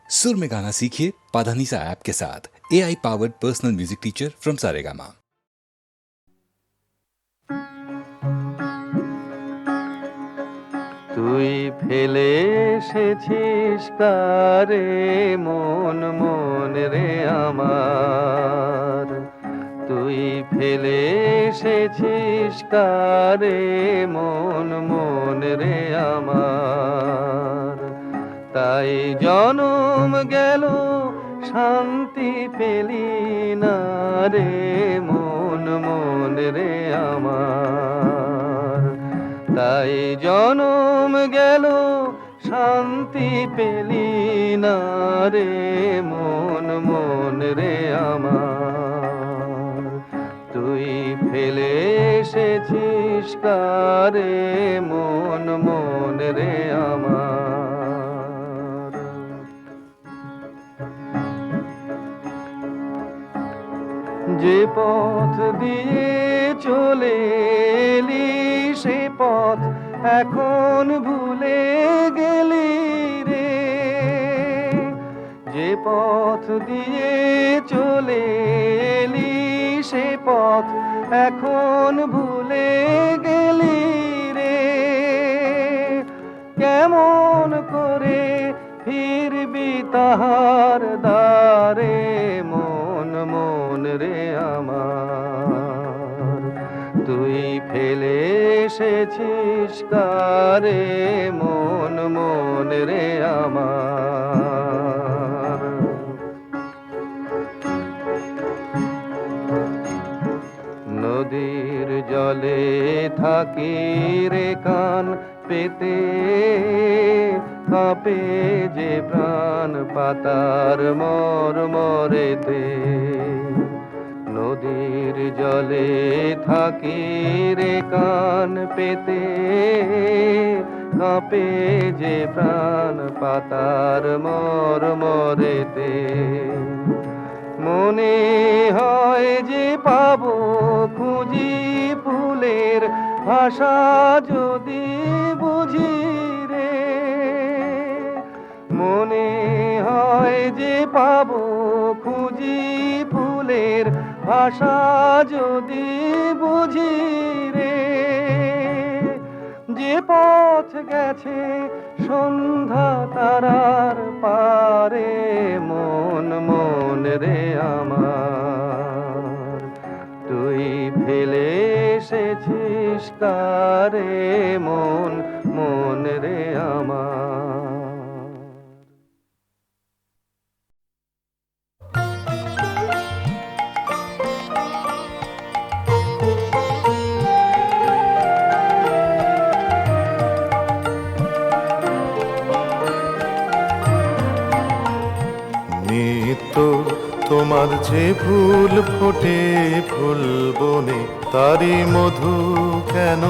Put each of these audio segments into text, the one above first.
सुर में गाना सीखिए पाधानीसा ऐप के साथ। AI powered personal music teacher from Saregama. তুই ফেলে এসেছিস কারে মন মন রে আমার, তুই ফেলে এসেছিস কারে মন মন রে আমার। তাই জনম গেল শান্তি পেলি না রে মন মন রে আমার। তাই জনম গেল শান্তি পেলি না রে মন মন রে আমার। তুই ফেলে এসেছিস কারে মন মন রে আমার। যে পথ দিয়ে চলে এলি সে পথ এখন ভুলে গেলি রে। যে পথ দিয়ে চলে এলি সে পথ এখন ভুলে গেলি রে। কেমন করে ফিরবি তাহার দ্বারে মন মন রে আমার। তুই ফেলে এসেছিস কারে মন মন রে আমার। নদীর জলে থাকি রে কান পেতে, কাঁপে যে প্রাণ পাতার মরমরেতে। নদীর জলে থাকি রে কান পেতে, কাঁপে যে প্রাণ পাতার মরমরেতে। মনে হয় যে পাবো খুঁজি ফুলের ভাষা যদি বুঝি রে। মনে হয় যে পাবো খুঁজি ফুলের ভাষা যদি বুঝি রে। যে পথ গেছে সন্ধ্যা তারার পারে মন মন রে আমার। তুই ফেলে এসেছিস কারে মন মন রে আমার। নিত্য তোমার যে ফুল ফোটে ফুল বনে, তারি মধু কেন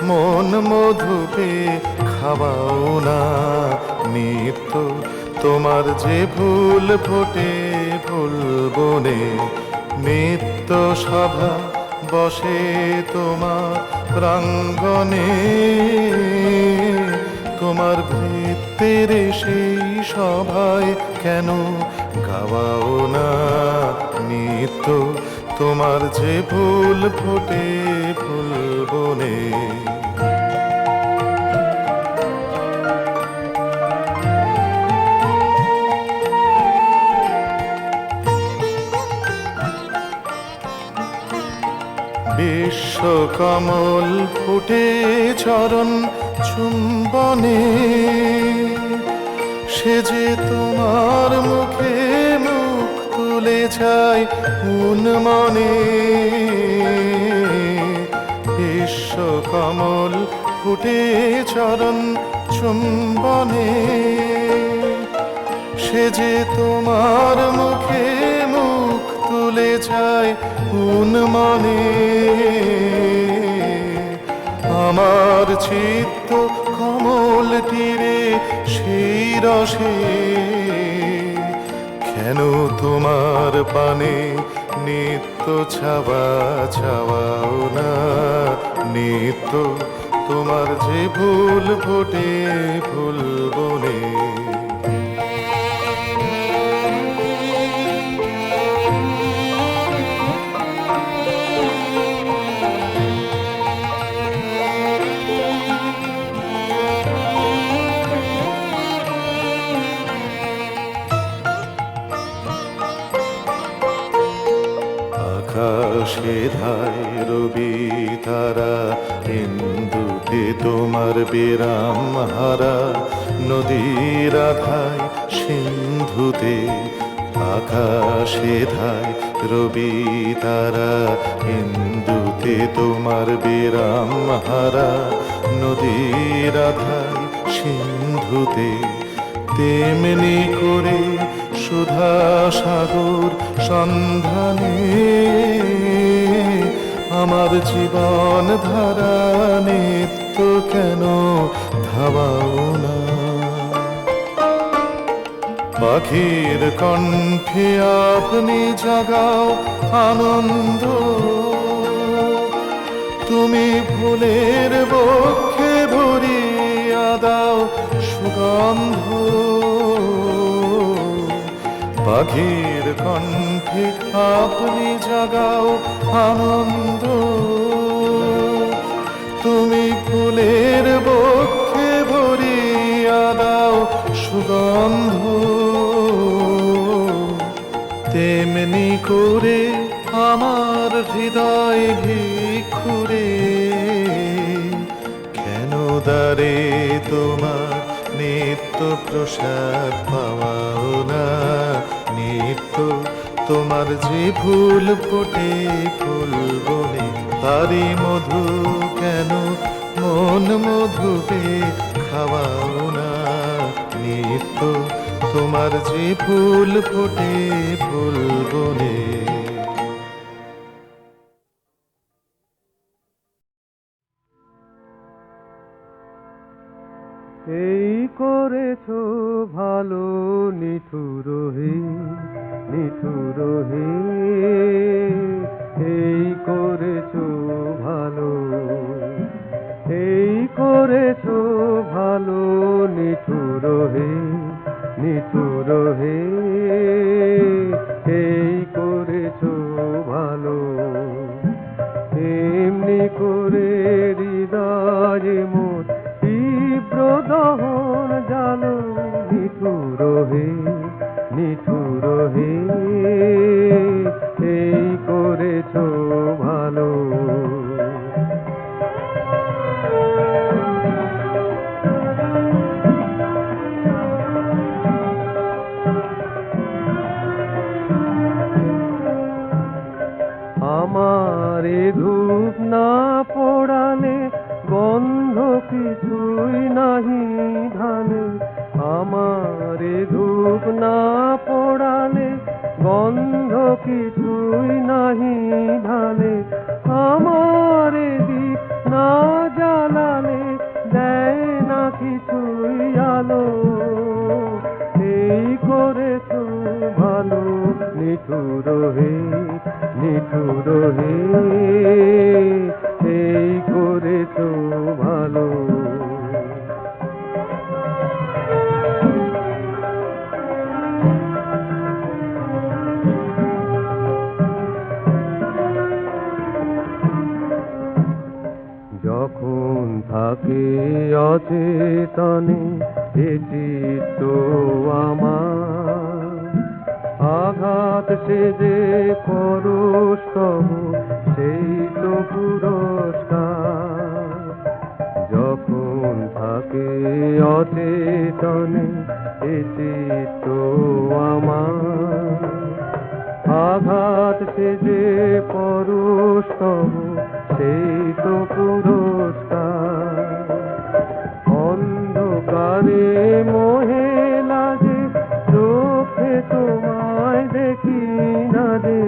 মন মধু পেয়ে খাওয়াও না। নিত্য তোমার যে ফুল ফোটে ফুল বনে, নিত্য সভা বসে তোমার প্রাঙ্গণে। তোমার ভৃত্যের সেই সভায় কেন গাওয়াও না। নিত্য তোমার যে ফুল ফোটে ফুল বনে। বিশ্বকমল ফুটে চরণ চুম্বনে, সে যে তোমার মুখে মুখ তুলে যায় মনে। বিশ্বকমল ফুটে চরণ চুম্বনে, সে যে তোমার মুখে মুখ তুলে যায় মনে। আমার চিত্ত কমল তীরে সেই রসে কেন তোমার পানে নিত্য ছাওয়া ছাওয়াও না। নিত্য তোমার যে ফুল ফোটে ফুল বনে। আকাশে ধায় রবি তারা, ইন্দুতে তোমার বিরাম হারা, নদীর আধায় সিন্ধুতে আকাশে ধায় রবি তারা, ইন্দুতে তোমার বিরাম হারা, নদীর আধায় সিন্ধুতে তেমনি করে সুধা সাগর সন্ধানে আমার জীবন ধারা নিত্য কেন ধাবাও না। পাখির কণ্ঠে আপনি জাগাও আনন্দ, তুমি ফুলের বক্ষে ভরিয়া দাও সুগন্ধ। পাখির কণ্ঠে আপনি জাগাও আনন্দ, তুমি ফুলের বক্ষে ভরিয়া দাও সুগন্ধ। তেমনি করে আমার হৃদয় ভিক্ষুরে, কেন দ্বারে তোমার নিত্য প্রসাদ পাওয়াও না। নিত্য তোমার যে ফুল ফোটে ফুল বনে, তারি মধু কেন মন মধুতে খাওয়াও না। নিত্য তোমার যে ফুল ফোটে ফুল বনে। এই করেছো ভালো নিঠুর হে, নিঠুর হে, এই করেছো ভালো, এই করেছো ভালো নিঠুর হে, নিঠুর হে, এই করেছো ভালো। এমনি করে হৃদয়ে মোর তীব্র দহন জালো, নিঠুর হে, নিঠুর হে, এই করেছো ভালো। আমারে ধূপ না পোড়ালে গন্ধ কিছুই নাহি ধানে, আমারে ধূপ না পোড়ালে গন্ধ কিছুই নাহি ধানে। আমারে দীপ না জ্বালালে দেয় না কিছুই আলো, এই করেছো ভালো নিঠুর হে, নিঠুর হে, এই করেছো ভালো। যখন থাকে অচেতনে এ চিত্ত আমার, আঘাত সে যে পরস্তম সেই তো পুরস্কার। যখন থাকে অচেতনে এ চিত্ত আমার, আঘাত সে যে পরস্তম সেই তো পুরস্কার। অন্ধকারে মোহে লাগে চোখে তোমায় দেখি না যে,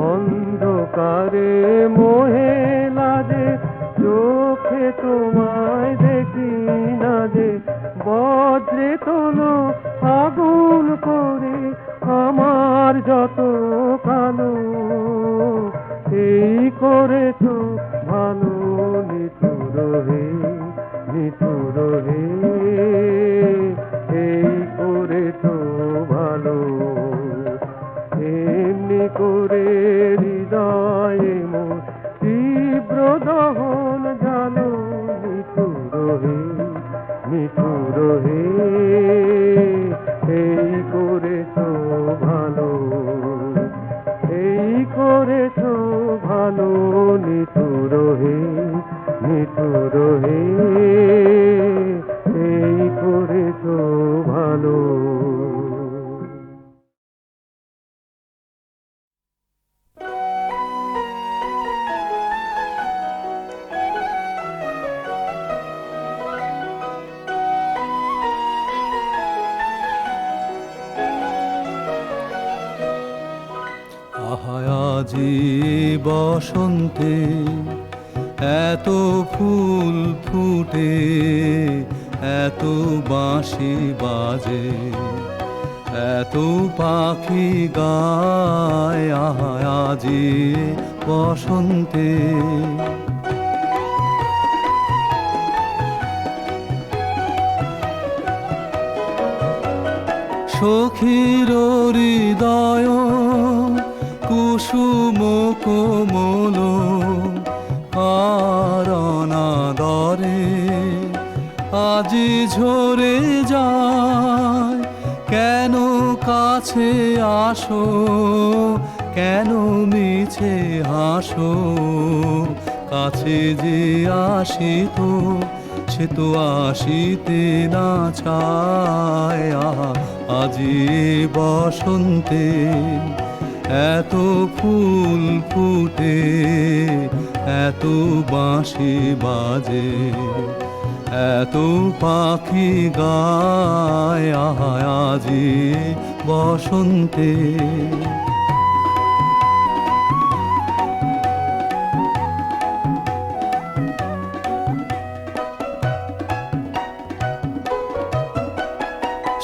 অন্ধকারে মোহে লাগে চোখে তোমায় দেখি না যে। বজ্রে তোলো আগুন করে আমার যত কালো, এই করেছো ভালো নিঠুর হে, নিঠুর হে, এই করেছো ভালো। এমনি করে হৃদয়ে মোর তীব্র দহন জালো, নিঠুর হে, নিঠুর হে, এই করেছো ভালো, এই করেছো ভালো। আহা আজি বসন্তে এত ফুল ফুটে, এত বাঁশি বাজে, এত পাখি গায়, আহা আজি বসন্তে। সখীর হৃদয় কুসুম কোমল কারণাদরে আজি ঝরে যায়। কেন কাছে আসো, কেন মিছে হাসো, কাছে যে আসিত সে তো আসিতে না চায়। আহা আজি বসন্তে এত ফুল ফুটে, এত বাঁশি বাজে, এত পাখি গায়, আহা আজি বসন্তে।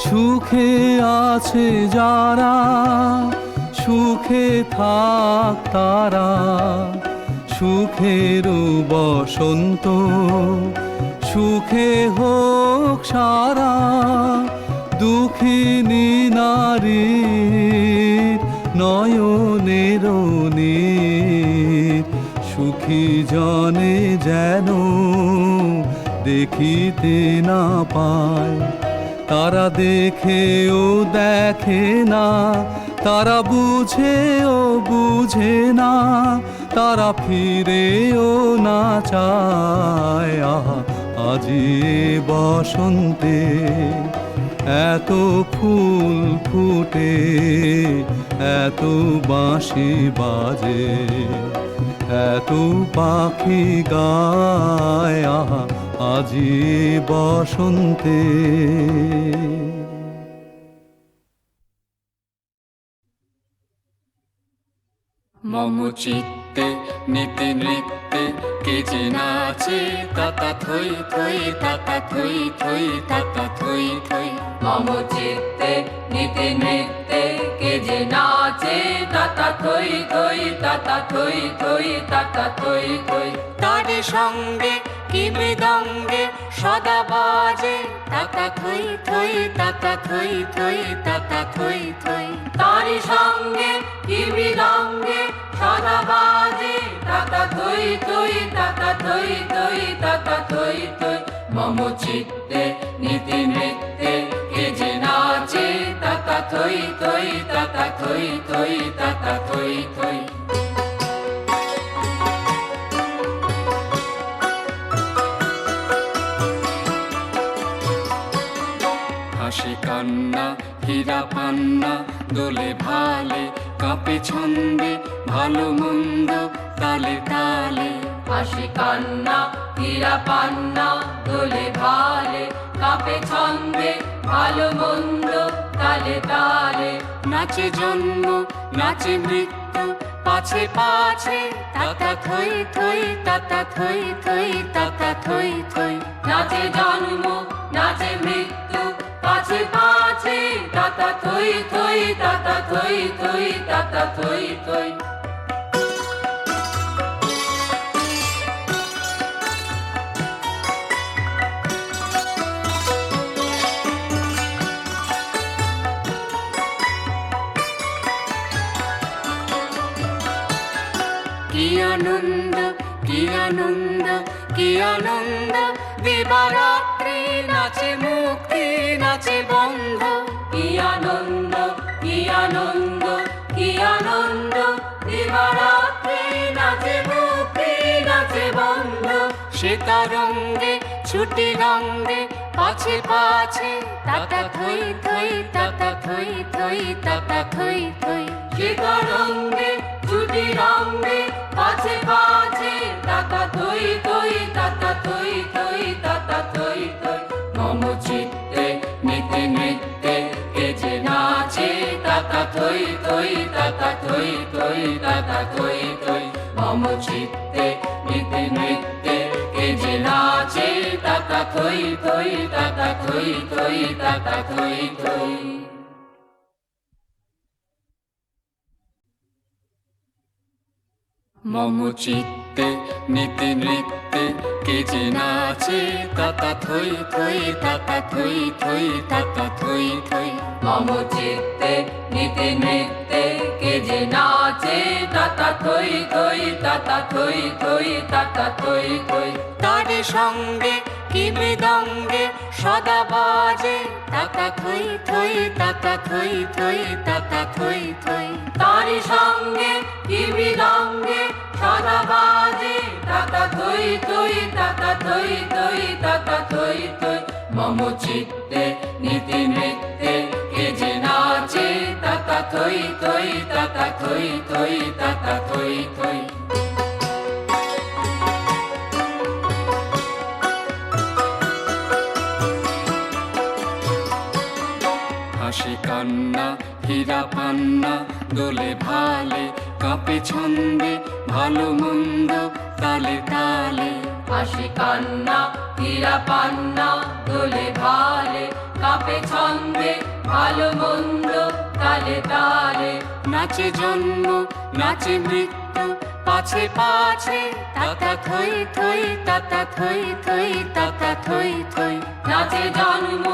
সুখে আছে যারা, সুখে থাক তারা, সুখের বসন্ত সুখে হোক সারা। দুঃখিনী নারীর নয়নের নীর, সুখী জনে যেন দেখিতে না পায়। তারা দেখেও দেখে না, তারা বুঝেও বুঝে না, তারা ফিরেও না চায়। আহা আজি বসন্তে এত ফুল ফুটে, এত বাঁশি বাজে, এত পাখি গায়, আহা আজি বসন্তে। মম চিত্তে নীতি নৃত্যে কে যে নাচে, তাতা থই থই, তাতা থই থই, তাতা থই থই। মম চিত্তে নীতি নৃত্যে কে যে নাচে, তাতা থই থই, তাতা থই থই, তাতা থই থই। তারে সঙ্গে কি মৃদঙ্গে সদা বাজে, তাতা থই থই, তাতা থই থই, তাতা থই থই। তারি সঙ্গে কি মৃদঙ্গে সদা বাজে, তাতা থই থই, তাতা থই থই, তাতা থই থই। মম চিত্তে নীতি নৃত্যে কে যে নাচে, তাতা থই থই, তাতা থই থই, তাতা থই থই। হাসি কান্না হীরা পান্না দোলে ভালে, কাঁপে ছন্দে ভালো মন্দ তালে তালে। হাসি কান্না হীরা পান্না দোলে ভালে, কাঁপে ছন্দে ভালো মন্দ তালে তালে। নাচে জন্ম নাচে মৃত্যু পাছে পাছে, তাতা থই থই, তাতা থই থই, তাতা থই থই। নাচে জন্ম নাচে মৃত্যু পাছে পাছে, তাতা থই থই, তাতা থই থই, তাতা থই থই। কি আনন্দ কি আনন্দ কি আনন্দ, দিবারাত্রি নাচে মুক্তি নাচে বন্ধ। কি আনন্দ কি আনন্দ কি আনন্দ, দিবারাত্রি নাচে মুক্তি নাচে বন্ধ। সীতারঙ্গে ছুটি রঙ্গে পাছে পাছে, তাতা থই থই, তাতা থই থই, তাতা থই থই। সীতারঙ্গে ছুটি রঙ্গে পাছে পাছে, তাতা থই থই, তাতা থই থই, তাতা থই থই। মম চিত্তে নীতি নৃত্যে কে যে নাচে, তাতা তাতা থই থই তাতা থই থই তাতা থই থই মম চিত্তে নিতে নৃত্যে কে যে নাচে তাতা থই থই তাতা থই থই তাতা থই থই মম চিত্তে নিতে নৃত্যে কে যে নাচে তাতা থই থই তাতা থই থই তাতা থই থই মম চিত্তে নিতে নৃত্যে কে যে নাচে তাতা থই থই তাতা থই থই তাতা থই থই তারে সঙ্গে কি মৃদঙ্গে সদা বাজে তাতা থই থই তাতা থই থই তাতা থই থই তারি সঙ্গে কি মৃদঙ্গে সদা বাজে তাতা থই থই তাতা থই থই তাতা থই থই মম চিত্তে নিতে নৃত্যে কে যে নাচে তাতা থই থই তাতা থই থই তাতা থই থই হাসি কান্না হীরা পান্না দোলে ভালে কাঁপে ছন্দে ভালো মন্দ তালে তালে হাসি কান্না হীরা পান্না দোলে ভালে কাপে ছন্দে ভালো মন্দ তালে তালে নাচে জন্ম নাচে মৃত্যু পাছে পাছে তাতা থই থই তাতা থই থই তাতা থই থই নাচে জন্ম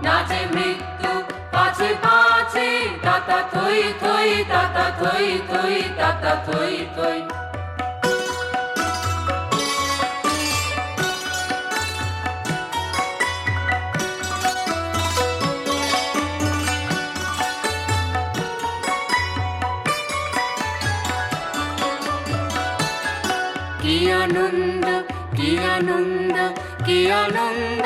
নাচে মৃত্যু পাছে পাছে তাতা থই থই তাতা থই থই তাতা থই থই কি আনন্দ কি আনন্দ কি আনন্দ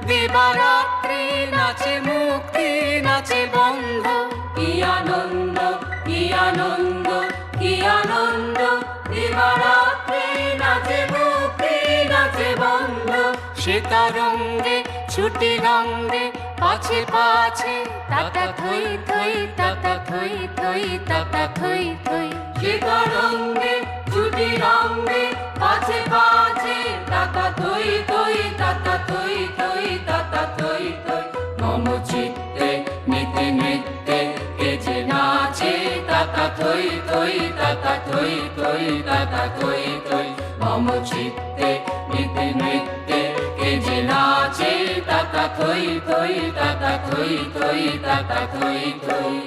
দিবারাত্রি নাচে মুক্তি নাচে বন্ধ কি আনন্দ কি আনন্দ কি আনন্দ দিবারাত্রি নাচে মুক্তি নাচে বন্ধ সীতারঙ্গে ছুটি রঙ্গে পাছে পাছে তাতা থই থই তাতা থই থই তাতা থই থই সীতারঙ্গে ছুটি রঙ্গে পাছে পাছে তাতা থই থই তাতা থই থই তাতা থই থই মম চিত্তে নিতে নৃত্যে কে যে নাচে তাতা থই থই তাতা থই থই তাতা থই থই মম চিত্তে নিতে নৃত্যে কে যে নাচে তাতা থই থই তাতা থই থই তাতা থই থই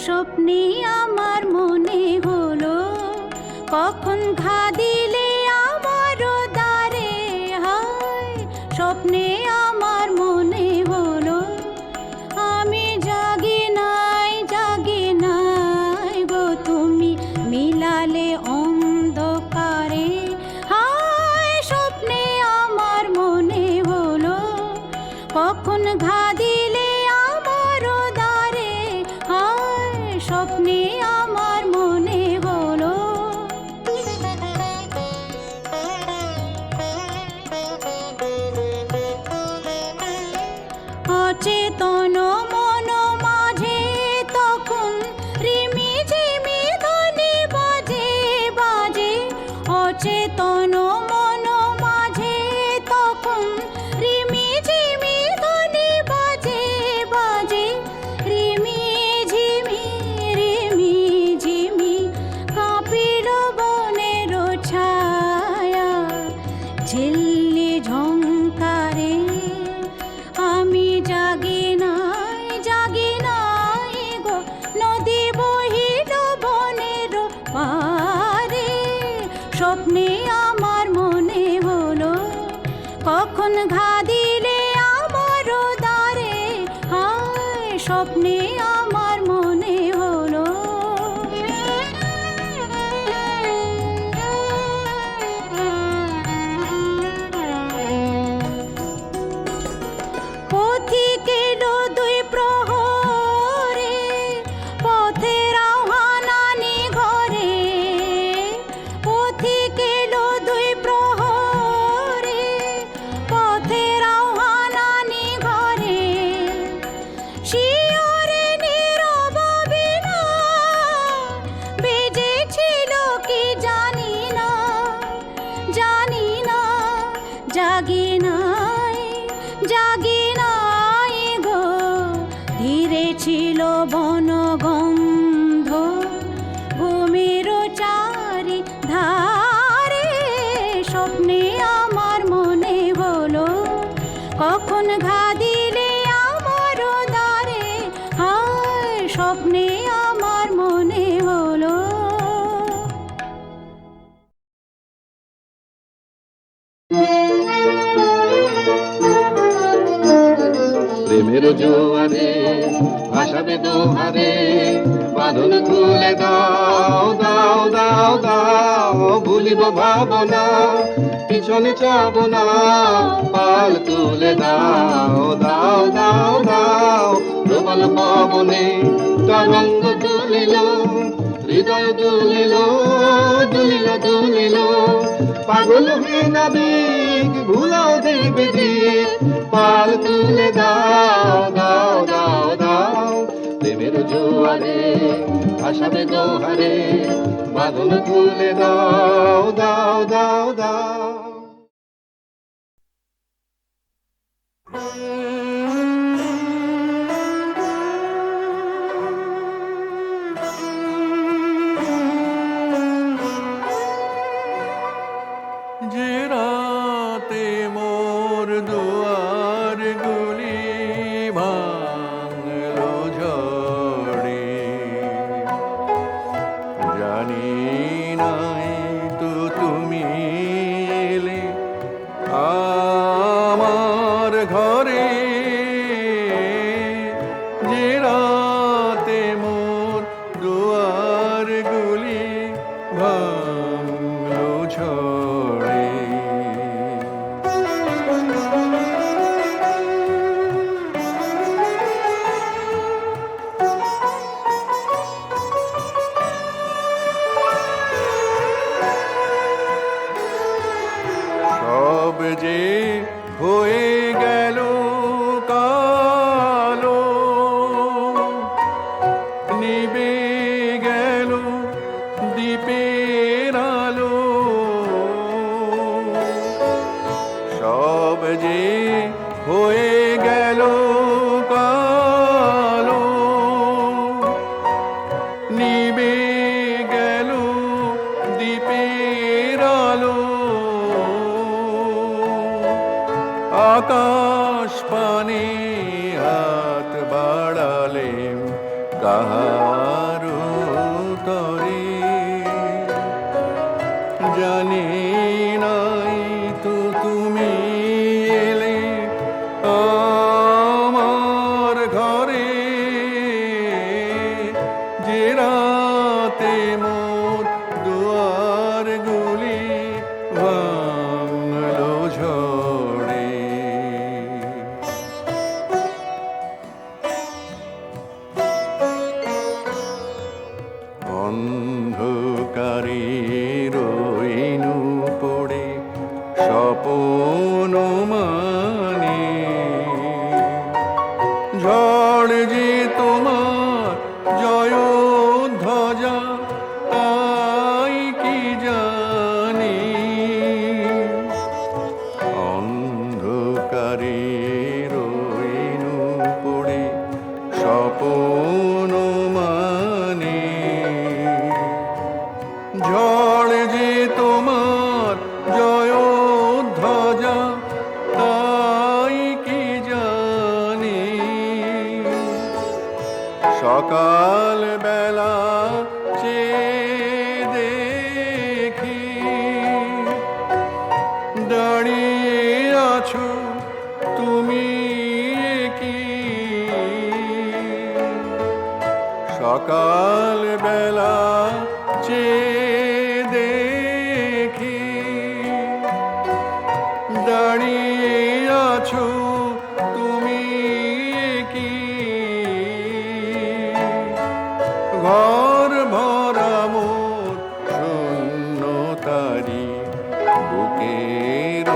স্বপ্নে আমার মনে হলো কখন ঘা দিলে আমার দ্বারে হায় স্বপ্নে আমার মনে হলো আমি জাগি নাই গো তুমি মিলালে অন্ধকারে হায় স্বপ্নে আমার মনে হলো কখন ঘা দিলে আমার দ্বারে হায় স্বপ্নে আমার মনে হলো অচেতন মন মাঝে তখন রিমি ঝিমি ধ্বনি বাজে বাজে অচেতন মন মাঝে তখন রিমি ঝিমি ধ্বনি বাজে বাজে রিমি ঝিমি কাঁপিল বনের ছায়া ঝিল্লি ঝংকারে আমি জাগি নাই গো নদী বহিল বনের পারে স্বপ্নে আমার মনে হলো কখন ঘা দিলে আমার দ্বারে হায় স্বপ্নে আমার মনে হলো বনগন্ধ ভূমির চারি ধারে স্বপ্নে আমার মনে হলো কখন ঘা দিলে আমার দ্বারে হায় স্বপ্নে আমার মনে হলো প্রেমের জোয়ারে ভাসাবে দোহারে বাঁধন খুলে দাও দাও দাও দাও ভুলিব ভাবনা পিছনে যাব না পাল তুলে দাও দাও দাও দাও প্রবল পবনে তরঙ্গ তুলিল হৃদয় দুলিল দুলিল দুলিল পাগল হয়ে নাবিক ভুলাও দেবে দিক পাল তুলে দাও দাও দাও দাও প্রেমের জোয়ারে ভাসাবে দোহারে বাঁধন খুলে দাও দাও দাও দাও যে রাতে মোর দুয়ার গুলি ভাঙলো ঝড়ে জানি নাই তো তুমি এলে আমার ঘরে যে রাতে মোর দুয়ার গুলি ভাঙলো ঝড়ে সব যে হয়ে গেল কালো নিবে গেল দ্বীপের আলো সব যে হয়ে গেল কালো নিবে গেল দ্বীপের আলো আকাশ পানে হাত বাড়ালে কাহার তরে জানি নাই তো তুমি এলে আমার ঘরে যে রাতে মোর দুয়ার গুলি ভাঙলো ঝড়ে অন্ধকারে রইনু পড়ে স্বপন মানে ঝড় যে তোমার জয় ধ্বজা তাই কি জানি অন্ধকারে রইনু পড়ে স্বপন মানে ঝড় যে তোমার জয় ধ্বজা তাই কি জানি সকাল বেলা চেয়ে দেখি দাঁড়িয়ে আছো তুমি কি সকাল বেলা চেয়ে দেখি দাঁড়িয়ে আছো তুমি কি ঘর ভরা মোর শূন্য তারি বুকের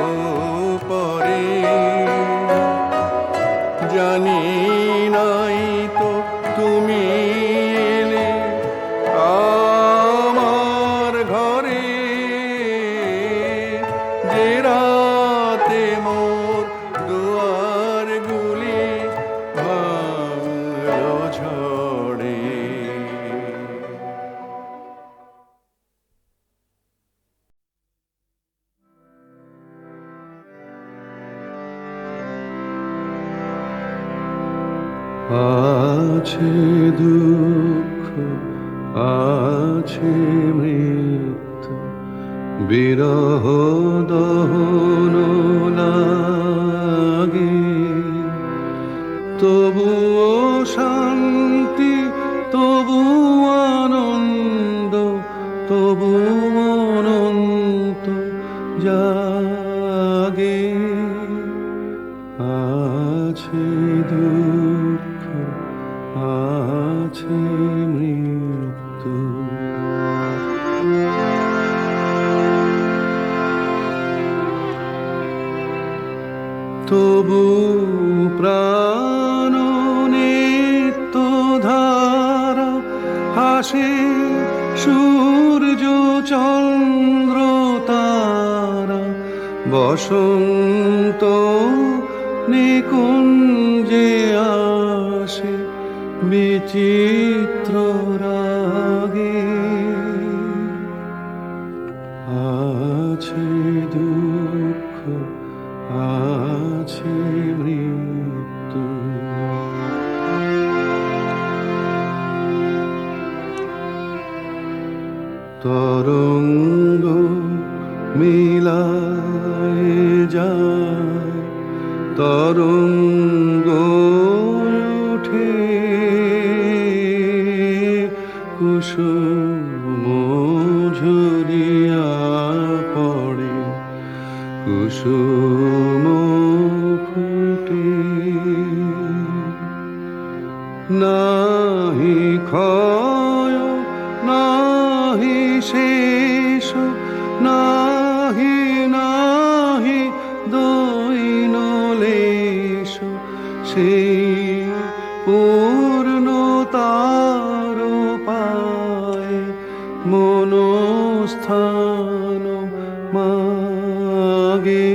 পরে জানি নাই তো তুমি এলে আমার ঘরে যে রাতে মোর দুয়ার গুলি ভাঙলো ঝড়ে আছে দুঃখ, আছে মৃত্যু, বিরহ দহন লাগে, তবুও শান্তি, তবু আনন্দ, তবু অনন্ত জাগে। আছে দুঃখ, আছে মৃত্যু। তবু প্রাণ নিত্য ধারা হাসে, সূর্য চন্দ্র তারা, বসন্ত নিকুঞ্জে আসে বিচিত্র রাগে। আছে দুঃখ, আছে মৃত্যু। তরঙ্গ মিলায় যায়, তরঙ্গ ওঠে, কুসুম ঝরিয়া পড়ে, কুসুম ফুটে। নাহি ক্ষয়, নাহি শেষ, নাহি নাহি দৈন লেশ, সেই পূর্ণতার পায় মনস্থান মাগে।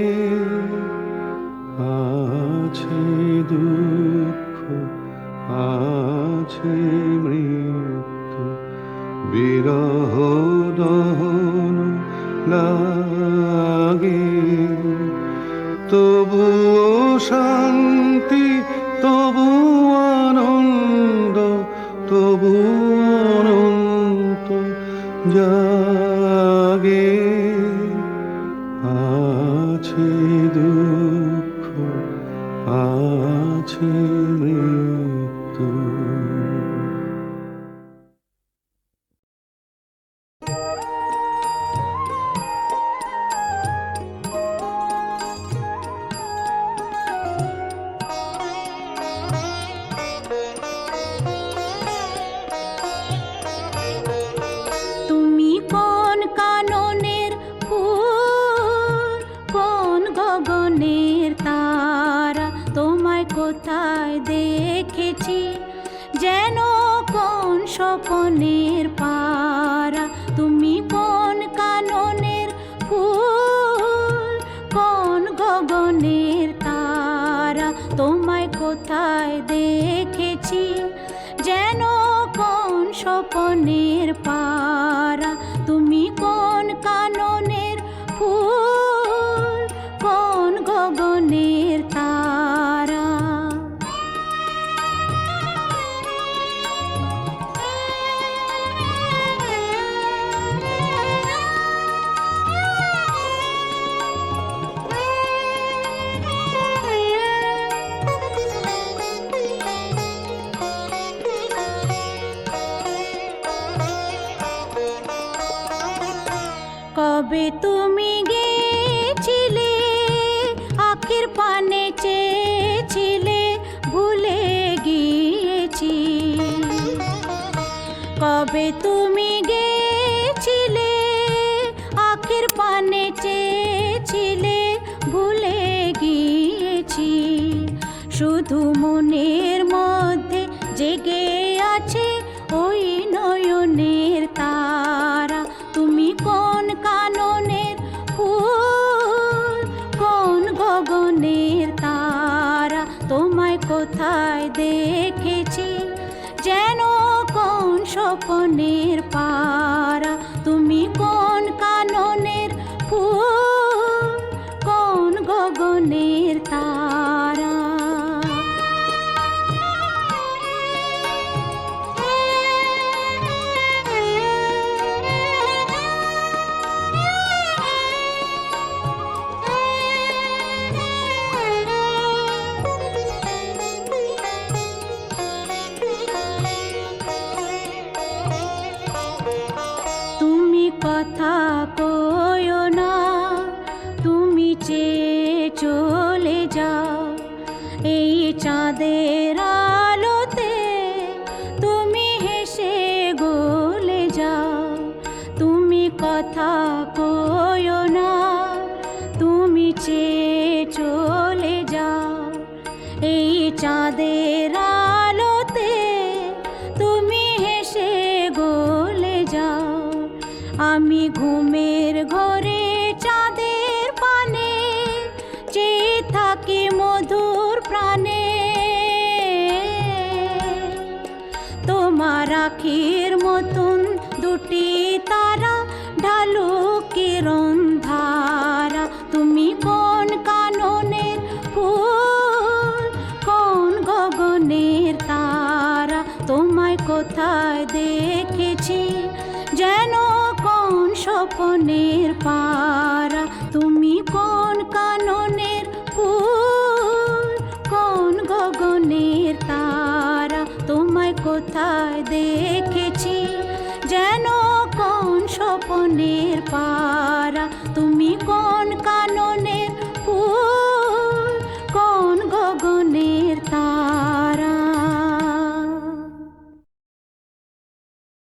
আছে দুঃখ, আছে মৃত্যু, বিরহ দহন লাগে, তবুও শান্তি, তবু আনন্দ, তবু অনন্ত জাগে। আছে দুঃখ, আছে মৃত্যু। তুমি কোন কাননের ফুল, কোন গগনের তারা, তোমায় কোথায় দেখেছি যেন কোন স্বপনের পারা। তুমি কোন কাননের ফুল, কোন গগনের তারা, তোমায় কোথায় দেখেছি যেন কোন স্বপনের পারা। তুমি কোন কাননের ফুল, কোন গগনের তারা। কবে তুমি গেছিলে, আখির পানে চেয়েছিলে, ভুলে গিয়েছি। কবে তুমি গেছিলে, আখির পানে চেয়েছিলে, ভুলে গিয়েছি। শুধু মনের মধ্যে জেগে আছে ওই নয়নের তারা। তুমি কোন কাননের ফুল, কোন গগনের তারা, তোমায় কোথায় দেখেছি যেন কোন স্বপনের পারা। তুমি কোন কাননের ফুল, কোন গগনের তারা। চাঁদের আলোতে তুমি হেসে গলে যাও, তুমি কথা কইও না, তুমি চেয়ে চলে যাও। এই চাঁদের আলোতে তুমি হেসে গলে যাও। আমি ঘুমের ঘরে চাঁদের পানে চেয়ে থাকি মধুর প্রাণে। তোমার আখির মতন দুটি তারা ঢালু কিরণ ধারা। তুমি কোন কাননের ফুল, কোন গগনের তারা, তোমায় কোথায় দেখেছি যেন কোন স্বপনের পারা। তুমি কোন কাননের ফুল, কোন গগনের তারা, তোমায় কোথায় দেখেছি যেন কোন স্বপনের পারা।